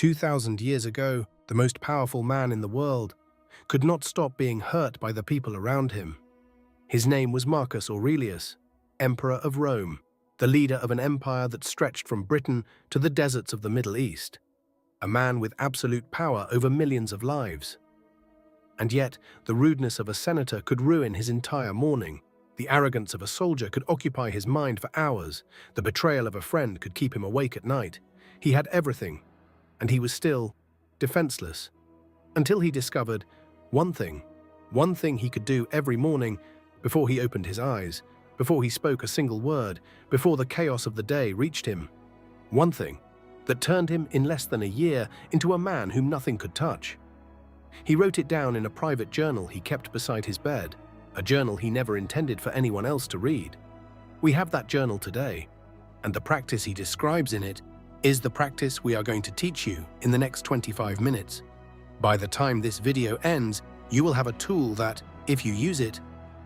2,000 years ago, the most powerful man in the world could not stop being hurt by the people around him. His name was Marcus Aurelius, Emperor of Rome, the leader of an empire that stretched from Britain to the deserts of the Middle East, a man with absolute power over millions of lives. And yet, the rudeness of a senator could ruin his entire morning. The arrogance of a soldier could occupy his mind for hours. The betrayal of a friend could keep him awake at night. He had everything, and he was still defenseless, until he discovered one thing he could do every morning before he opened his eyes, before he spoke a single word, before the chaos of the day reached him. One thing that turned him in less than a year into a man whom nothing could touch. He wrote it down in a private journal he kept beside his bed, a journal he never intended for anyone else to read. We have that journal today, and the practice he describes in it is the practice we are going to teach you in the next 25 minutes. By the time this video ends, you will have a tool that, if you use it,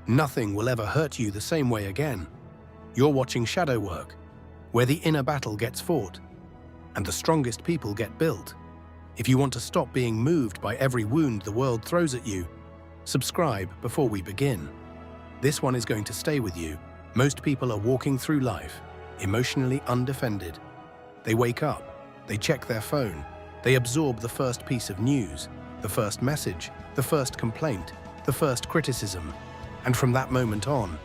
nothing will ever hurt you the same way again. You're watching shadow work, where the inner battle gets fought, and the strongest people get built. If you want to stop being moved by every wound the world throws at you, subscribe before we begin. This one is going to stay with you. Most people are walking through life, emotionally undefended. They wake up, they check their phone, they absorb the first piece of news, the first message, the first complaint, the first criticism, and from that moment on,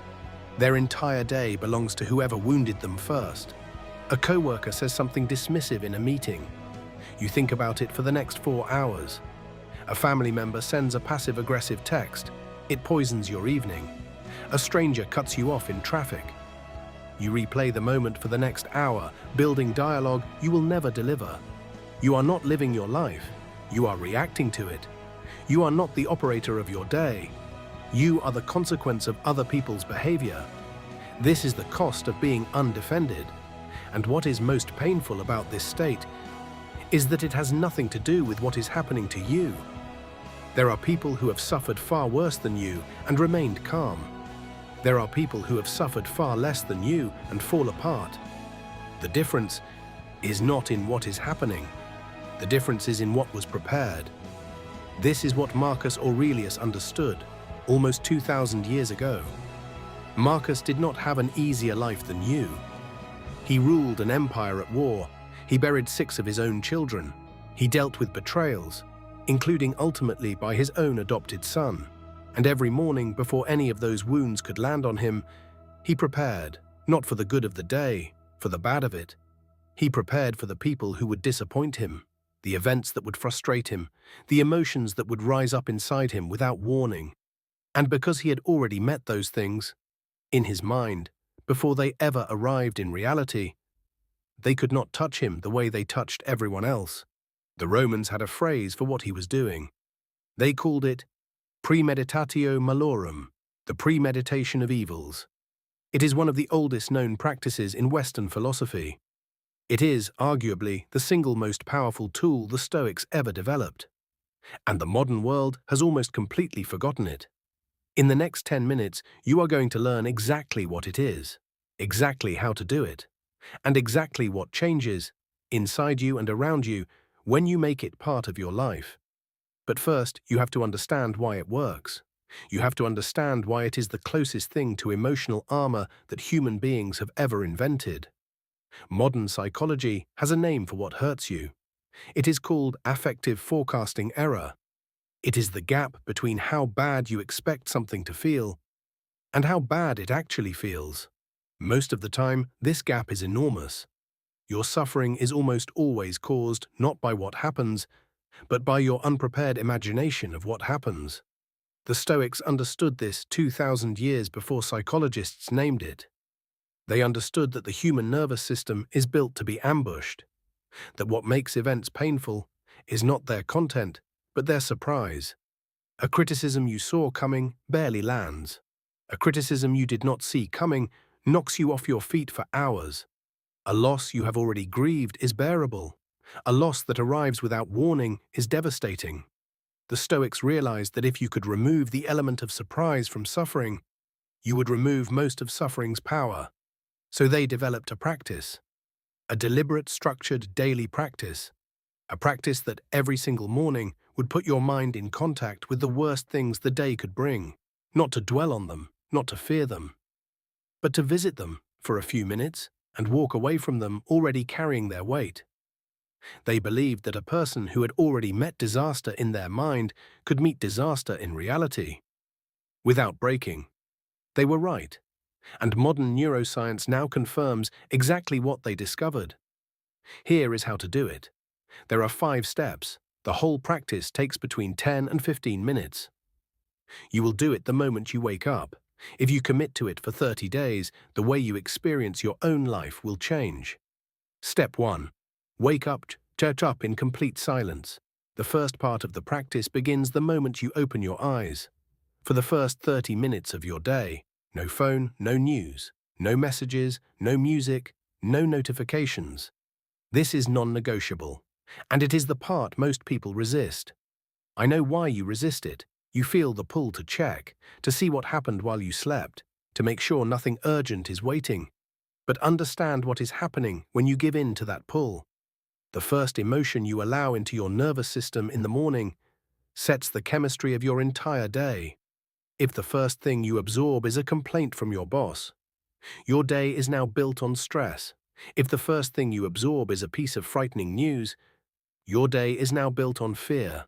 their entire day belongs to whoever wounded them first. A coworker says something dismissive in a meeting. You think about it for the next 4 hours. A family member sends a passive-aggressive text. It poisons your evening. A stranger cuts you off in traffic. You replay the moment for the next hour, building dialogue you will never deliver. You are not living your life. You are reacting to it. You are not the operator of your day. You are the consequence of other people's behavior. This is the cost of being undefended. And what is most painful about this state is that it has nothing to do with what is happening to you. There are people who have suffered far worse than you and remained calm. There are people who have suffered far less than you and fall apart. The difference is not in what is happening. The difference is in what was prepared. This is what Marcus Aurelius understood almost 2,000 years ago. Marcus did not have an easier life than you. He ruled an empire at war. He buried 6 of his own children. He dealt with betrayals, including ultimately by his own adopted son. And every morning, before any of those wounds could land on him, he prepared, not for the good of the day, for the bad of it. He prepared for the people who would disappoint him, the events that would frustrate him, the emotions that would rise up inside him without warning. And because he had already met those things, in his mind, before they ever arrived in reality, they could not touch him the way they touched everyone else. The Romans had a phrase for what he was doing. They called it Premeditatio Malorum, the premeditation of evils. It is one of the oldest known practices in Western philosophy. It is, arguably, the single most powerful tool the Stoics ever developed. And the modern world has almost completely forgotten it. In the next 10 minutes, you are going to learn exactly what it is, exactly how to do it, and exactly what changes, inside you and around you, when you make it part of your life. But first, you have to understand why it works. You have to understand why it is the closest thing to emotional armor that human beings have ever invented. Modern psychology has a name for what hurts you. It is called affective forecasting error. It is the gap between how bad you expect something to feel and how bad it actually feels. Most of the time, this gap is enormous. Your suffering is almost always caused not by what happens, but by your unprepared imagination of what happens. The Stoics understood this 2,000 years before psychologists named it. They understood that the human nervous system is built to be ambushed, that what makes events painful is not their content, but their surprise. A criticism you saw coming barely lands. A criticism you did not see coming knocks you off your feet for hours. A loss you have already grieved is bearable. A loss that arrives without warning is devastating. The Stoics realized that if you could remove the element of surprise from suffering, you would remove most of suffering's power. So they developed a practice, a deliberate, structured daily practice, a practice that every single morning would put your mind in contact with the worst things the day could bring, not to dwell on them, not to fear them, but to visit them for a few minutes and walk away from them already carrying their weight. They believed that a person who had already met disaster in their mind could meet disaster in reality, without breaking. They were right, and modern neuroscience now confirms exactly what they discovered. Here is how to do it. There are 5 steps. The whole practice takes between 10 and 15 minutes. You will do it the moment you wake up. If you commit to it for 30 days, the way you experience your own life will change. Step 1. Wake up, church up in complete silence. The first part of the practice begins the moment you open your eyes. For the first 30 minutes of your day, no phone, no news, no messages, no music, no notifications. This is non-negotiable, and it is the part most people resist. I know why you resist it. You feel the pull to check, to see what happened while you slept, to make sure nothing urgent is waiting. But understand what is happening when you give in to that pull. The first emotion you allow into your nervous system in the morning sets the chemistry of your entire day. If the first thing you absorb is a complaint from your boss, your day is now built on stress. If the first thing you absorb is a piece of frightening news, your day is now built on fear.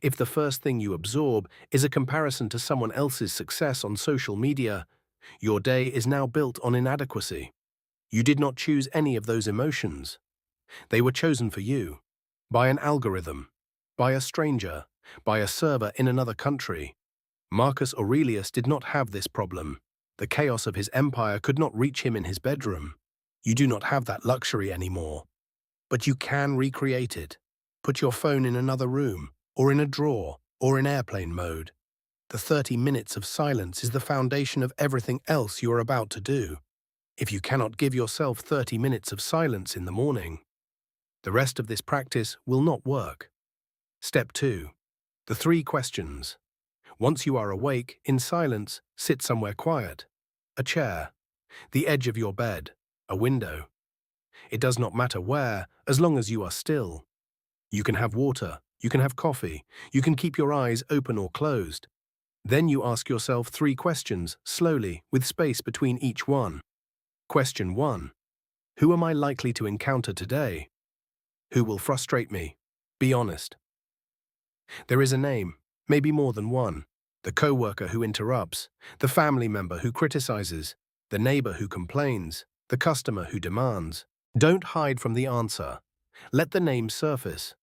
If the first thing you absorb is a comparison to someone else's success on social media, your day is now built on inadequacy. You did not choose any of those emotions. They were chosen for you, by an algorithm, by a stranger, by a server in another country. Marcus Aurelius did not have this problem. The chaos of his empire could not reach him in his bedroom. You do not have that luxury anymore. But you can recreate it. Put your phone in another room, or in a drawer, or in airplane mode. The 30 minutes of silence is the foundation of everything else you are about to do. If you cannot give yourself 30 minutes of silence in the morning, the rest of this practice will not work. Step 2. The 3 questions. Once you are awake, in silence, sit somewhere quiet. A chair, the edge of your bed, a window. It does not matter where, as long as you are still. You can have water, you can have coffee, you can keep your eyes open or closed. Then you ask yourself 3 questions, slowly, with space between each one. Question 1. Who am I likely to encounter today? Who will frustrate me? Be honest. There is a name, maybe more than one. The co-worker who interrupts, the family member who criticizes, the neighbor who complains, the customer who demands. Don't hide from the answer. Let the name surface.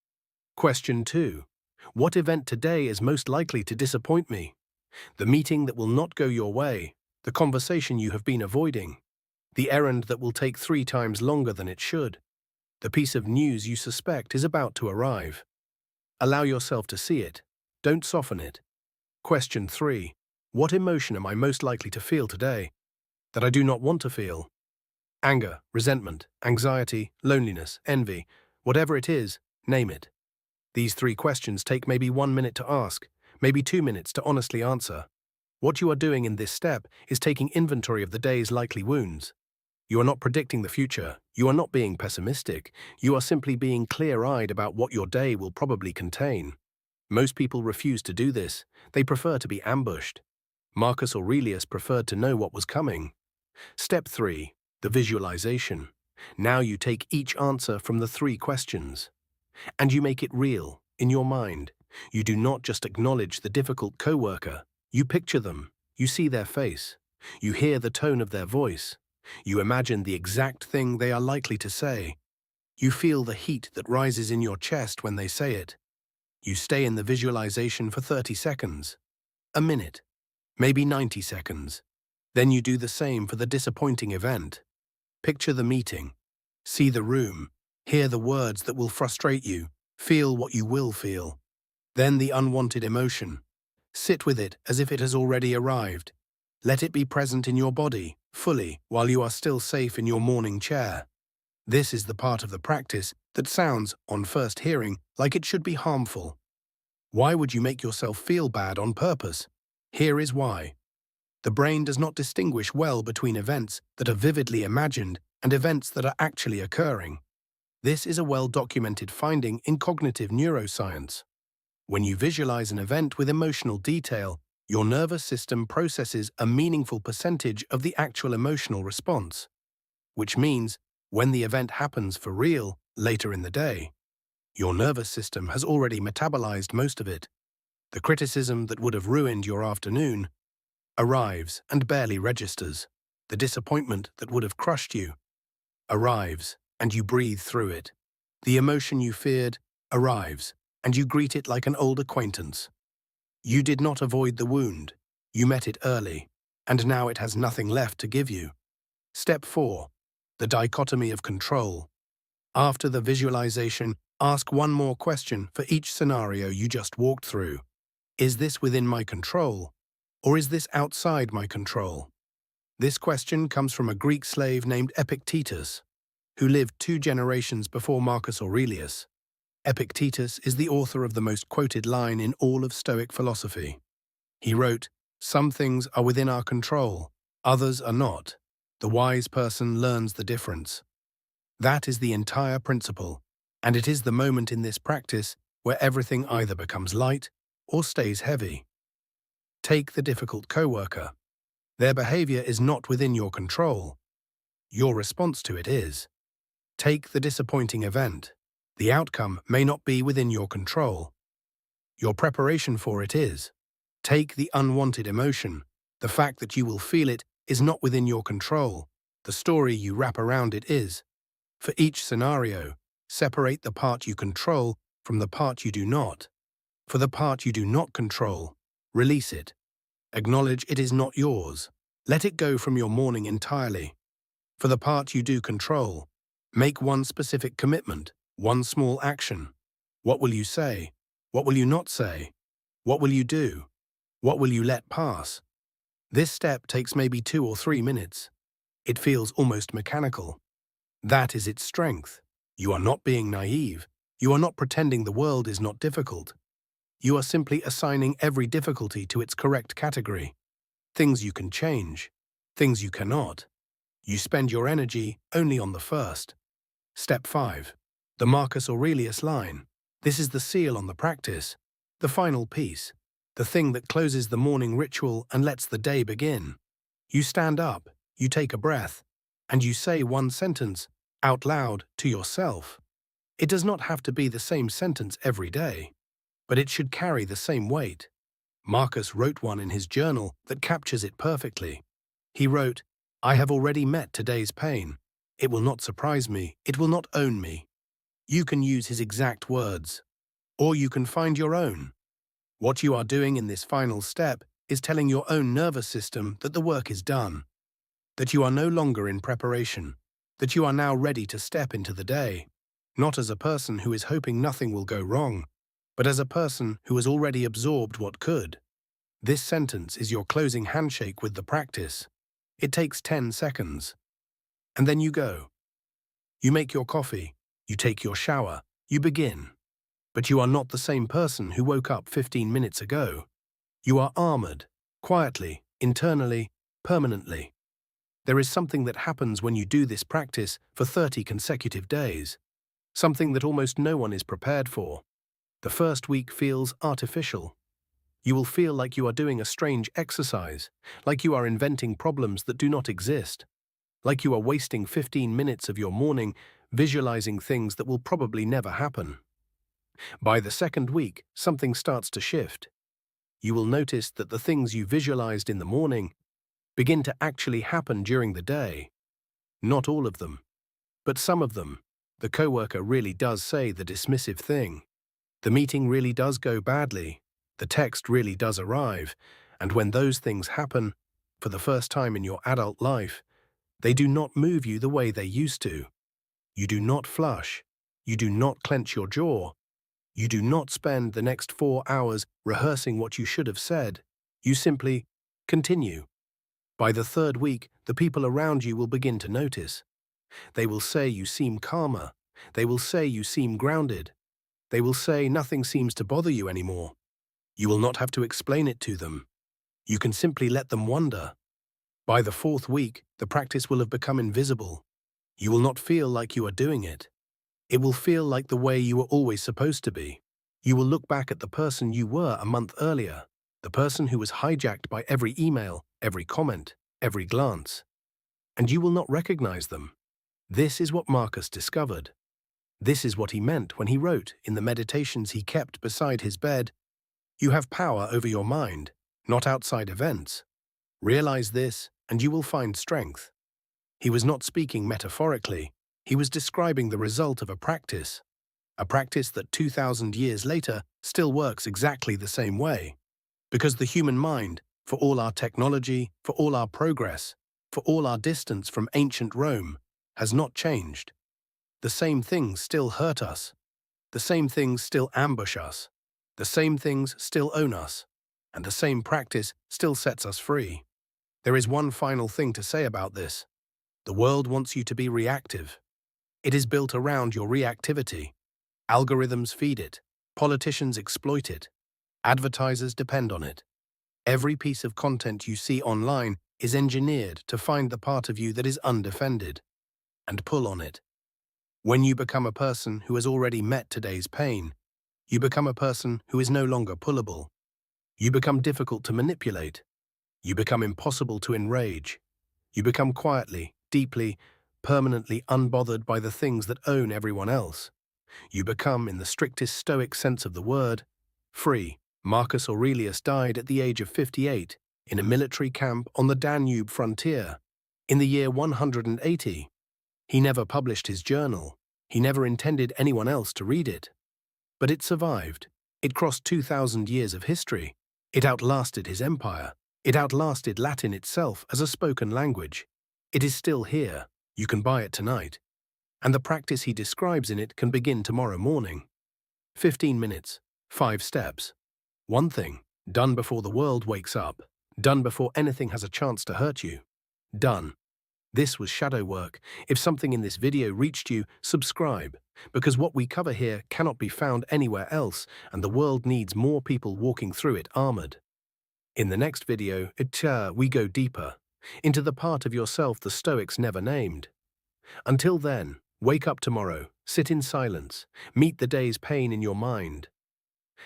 Question 2. What event today is most likely to disappoint me? The meeting that will not go your way, the conversation you have been avoiding, the errand that will take 3 times longer than it should, the piece of news you suspect is about to arrive. Allow yourself to see it. Don't soften it. Question 3. What emotion am I most likely to feel today that I do not want to feel? Anger, resentment, anxiety, loneliness, envy, whatever it is, name it. These 3 questions take maybe 1 minute to ask, maybe 2 minutes to honestly answer. What you are doing in this step is taking inventory of the day's likely wounds. You are not predicting the future. You are not being pessimistic. You are simply being clear-eyed about what your day will probably contain. Most people refuse to do this. They prefer to be ambushed. Marcus Aurelius preferred to know what was coming. Step 3. The visualization. Now you take each answer from the 3 questions, and you make it real, in your mind. You do not just acknowledge the difficult co-worker. You picture them. You see their face. You hear the tone of their voice. You imagine the exact thing they are likely to say. You feel the heat that rises in your chest when they say it. You stay in the visualization for 30 seconds, a minute, maybe 90 seconds. Then you do the same for the disappointing event. Picture the meeting, see the room, hear the words that will frustrate you, feel what you will feel. Then the unwanted emotion. Sit with it as if it has already arrived. Let it be present in your body, fully, while you are still safe in your morning chair. This is the part of the practice that sounds, on first hearing, like it should be harmful. Why would you make yourself feel bad on purpose? Here is why. The brain does not distinguish well between events that are vividly imagined and events that are actually occurring. This is a well-documented finding in cognitive neuroscience. When you visualize an event with emotional detail, your nervous system processes a meaningful percentage of the actual emotional response, which means when the event happens for real later in the day, your nervous system has already metabolized most of it. The criticism that would have ruined your afternoon arrives and barely registers. The disappointment that would have crushed you arrives and you breathe through it. The emotion you feared arrives and you greet it like an old acquaintance. You did not avoid the wound. You met it early, and now it has nothing left to give you. Step 4. The dichotomy of control. After the visualization, ask one more question for each scenario you just walked through. Is this within my control, or is this outside my control? This question comes from a Greek slave named Epictetus, who lived 2 generations before Marcus Aurelius. Epictetus is the author of the most quoted line in all of Stoic philosophy. He wrote, "Some things are within our control, others are not. The wise person learns the difference." That is the entire principle, and it is the moment in this practice where everything either becomes light or stays heavy. Take the difficult coworker. Their behavior is not within your control. Your response to it is. Take the disappointing event. The outcome may not be within your control. Your preparation for it is. Take the unwanted emotion. The fact that you will feel it is not within your control. The story you wrap around it is. For each scenario, separate the part you control from the part you do not. For the part you do not control, release it. Acknowledge it is not yours. Let it go from your morning entirely. For the part you do control, make one specific commitment, one small action. What will you say? What will you not say? What will you do? What will you let pass? This step takes maybe 2 or 3 minutes. It feels almost mechanical. That is its strength. You are not being naive. You are not pretending the world is not difficult. You are simply assigning every difficulty to its correct category. Things you can change, things you cannot. You spend your energy only on the first. Step 5. The Marcus Aurelius line. This is the seal on the practice, the final piece, the thing that closes the morning ritual and lets the day begin. You stand up, you take a breath, and you say one sentence out loud to yourself. It does not have to be the same sentence every day, but it should carry the same weight. Marcus wrote one in his journal that captures it perfectly. He wrote, "I have already met today's pain. It will not surprise me, it will not own me." You can use his exact words, or you can find your own. What you are doing in this final step is telling your own nervous system that the work is done, that you are no longer in preparation, that you are now ready to step into the day, not as a person who is hoping nothing will go wrong, but as a person who has already absorbed what could. This sentence is your closing handshake with the practice. It takes 10 seconds. And then you go. You make your coffee, you take your shower, you begin. But you are not the same person who woke up 15 minutes ago. You are armored, quietly, internally, permanently. There is something that happens when you do this practice for 30 consecutive days. Something that almost no one is prepared for. The first week feels artificial. You will feel like you are doing a strange exercise, like you are inventing problems that do not exist, like you are wasting 15 minutes of your morning visualizing things that will probably never happen. By the second week, something starts to shift. You will notice that the things you visualized in the morning begin to actually happen during the day. Not all of them, but some of them. The coworker really does say the dismissive thing. The meeting really does go badly. The text really does arrive. And when those things happen, for the first time in your adult life, they do not move you the way they used to. You do not flush. You do not clench your jaw. You do not spend the next 4 hours rehearsing what you should have said. You simply continue. By the third week, the people around you will begin to notice. They will say you seem calmer. They will say you seem grounded. They will say nothing seems to bother you anymore. You will not have to explain it to them. You can simply let them wonder. By the fourth week, the practice will have become invisible. You will not feel like you are doing it. It will feel like the way you were always supposed to be. You will look back at the person you were a month earlier, the person who was hijacked by every email, every comment, every glance, and you will not recognize them. This is what Marcus discovered. This is what he meant when he wrote in the meditations he kept beside his bed, "You have power over your mind, not outside events. Realize this, and you will find strength." He was not speaking metaphorically. He was describing the result of a practice that 2,000 years later still works exactly the same way. Because the human mind, for all our technology, for all our progress, for all our distance from ancient Rome, has not changed. The same things still hurt us. The same things still ambush us. The same things still own us. And the same practice still sets us free. There is one final thing to say about this. The world wants you to be reactive. It is built around your reactivity. Algorithms feed it. Politicians exploit it. Advertisers depend on it. Every piece of content you see online is engineered to find the part of you that is undefended and pull on it. When you become a person who has already met today's pain, you become a person who is no longer pullable. You become difficult to manipulate. You become impossible to enrage. You become quietly, deeply, permanently unbothered by the things that own everyone else. You become, in the strictest Stoic sense of the word, free. Marcus Aurelius died at the age of 58 in a military camp on the Danube frontier in the year 180. He never published his journal. He never intended anyone else to read it. But it survived. It crossed 2,000 years of history. It outlasted his empire. It outlasted Latin itself as a spoken language. It is still here. You can buy it tonight. And the practice he describes in it can begin tomorrow morning. 15 minutes, 5 steps. One thing, done before the world wakes up. Done before anything has a chance to hurt you. Done. This was shadow work. If something in this video reached you, subscribe, because what we cover here cannot be found anywhere else, and the world needs more people walking through it armored. In the next video, we go deeper, into the part of yourself the Stoics never named. Until then, wake up tomorrow, sit in silence, meet the day's pain in your mind,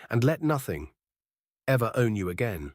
and let nothing ever own you again.